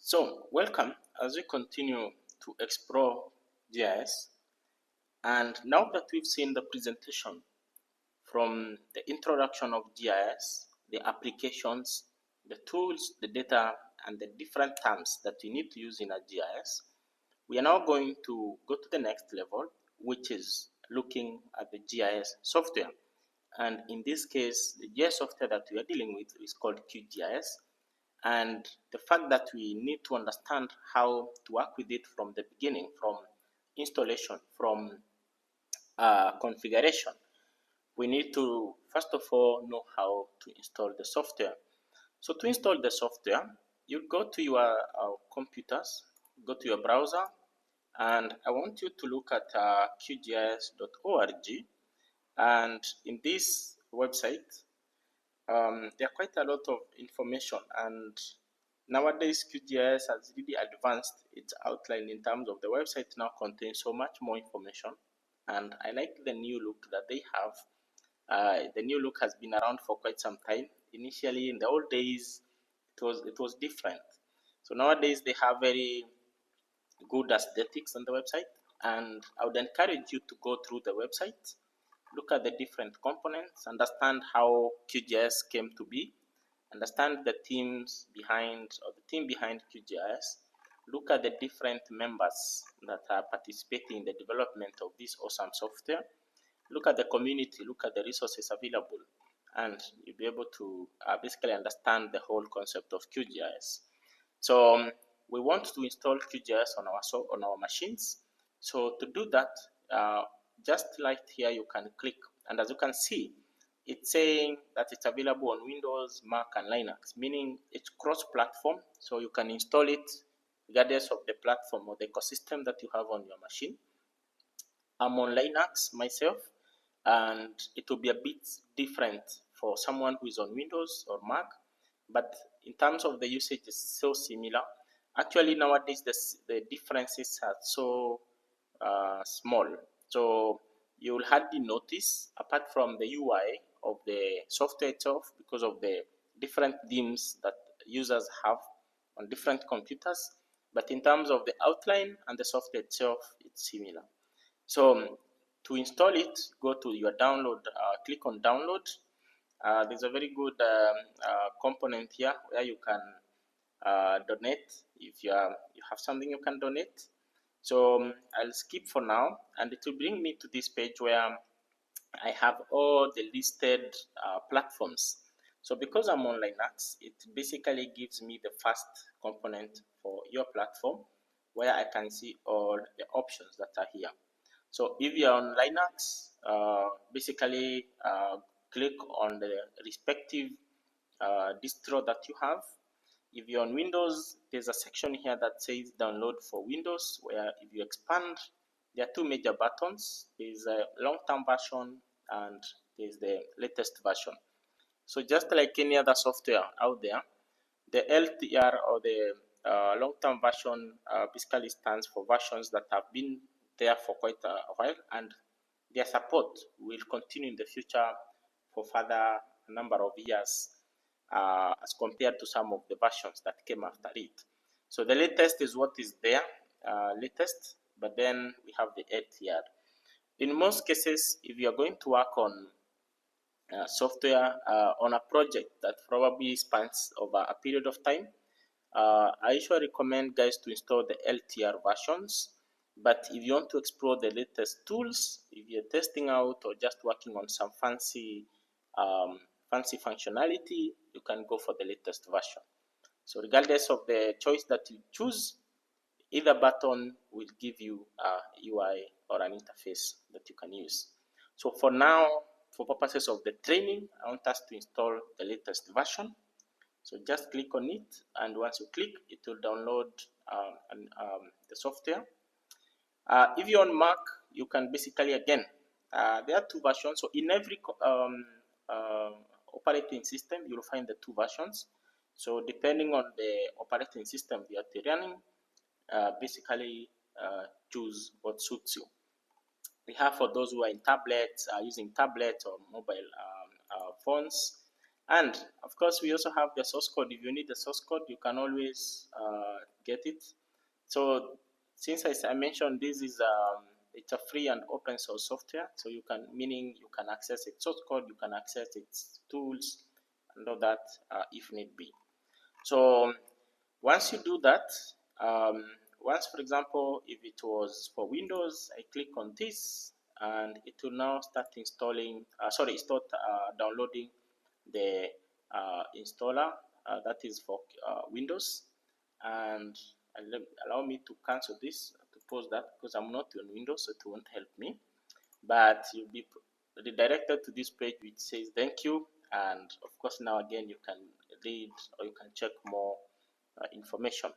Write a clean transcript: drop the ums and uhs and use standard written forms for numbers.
So, welcome as we continue to explore GIS. And now that we've seen the presentation from the introduction of GIS, the applications, the tools, the data, and the different terms that you need to use in a GIS, we are now going to go to the next level, which is looking at the GIS software. And in this case, the GIS software that we are dealing with is called QGIS. And the fact that we need to understand how to work with it from the beginning, from installation, from configuration, we need to first of all know how to install the software. So to install the software, you go to your computers, go to your browser, and I want you to look at qgis.org. And in this website, there are quite a lot of information, and nowadays QGIS has really advanced its outline in terms of the website now contains so much more information, and I like the new look that they have. The new look has been around for quite some time. Initially, in the old days, it was different. So nowadays they have very good aesthetics on the website, and I would encourage you to go through the website, look at the different components, understand how QGIS came to be, understand the teams behind or the team behind QGIS, look at the different members that are participating in the development of this awesome software, look at the community, look at the resources available, and you'll be able to basically understand the whole concept of QGIS. So we want to install QGIS on our machines. So to do that, just like here, you can click, and as you can see, it's saying that it's available on Windows, Mac, and Linux, meaning it's cross-platform, so you can install it regardless of the platform or the ecosystem that you have on your machine. I'm on Linux myself, and it will be a bit different for someone who is on Windows or Mac, but in terms of the usage, it's so similar. Actually, nowadays the differences are so small, so you will hardly notice, apart from the UI of the software itself, because of the different themes that users have on different computers. But in terms of the outline and the software itself, it's similar. So to install it, go to your download, click on download. There's a very good component here where you can donate if you have something you can donate. So I'll skip for now, and it will bring me to this page where I have all the listed platforms. So because I'm on Linux, it basically gives me the first component for your platform, where I can see all the options that are here. So if you're on Linux, basically click on the respective distro that you have. If you're on Windows, there's a section here that says download for Windows, where if you expand, there are two major buttons. There's a long-term version and there's the latest version. So just like any other software out there, the LTR or the long-term version basically stands for versions that have been there for quite a while, and their support will continue in the future for further number of years as compared to some of the versions that came after it. So the latest is what is there, latest, but then we have the LTR. In most cases, if you are going to work on software on a project that probably spans over a period of time, I usually recommend guys to install the LTR versions. But if you want to explore the latest tools, if you're testing out or just working on some fancy functionality, you can go for the latest version. So regardless of the choice that you choose, either button will give you a UI or an interface that you can use. So for now, for purposes of the training, I want us to install the latest version. So just click on it, and once you click, it will download the software. If you're on Mac, you can basically, again, there are two versions. So in every operating system, you'll find the two versions. So depending on the operating system that you're running, basically choose what suits you. We have for those who are in tablets, using tablets or mobile phones, And of course, we also have the source code. If you need the source code, you can always get it. So since I mentioned this is it's a free and open source software, so you can, meaning you can access its source code, you can access its tools and all that if need be. So once you do that, um, once, for example, if it was for Windows, I click on this and it will now start installing, start downloading the installer that is for Windows. And allow me to cancel this, to pause that, because I'm not on Windows, so it won't help me. But you'll be redirected to this page which says thank you. And of course, now again, you can read or you can check more information.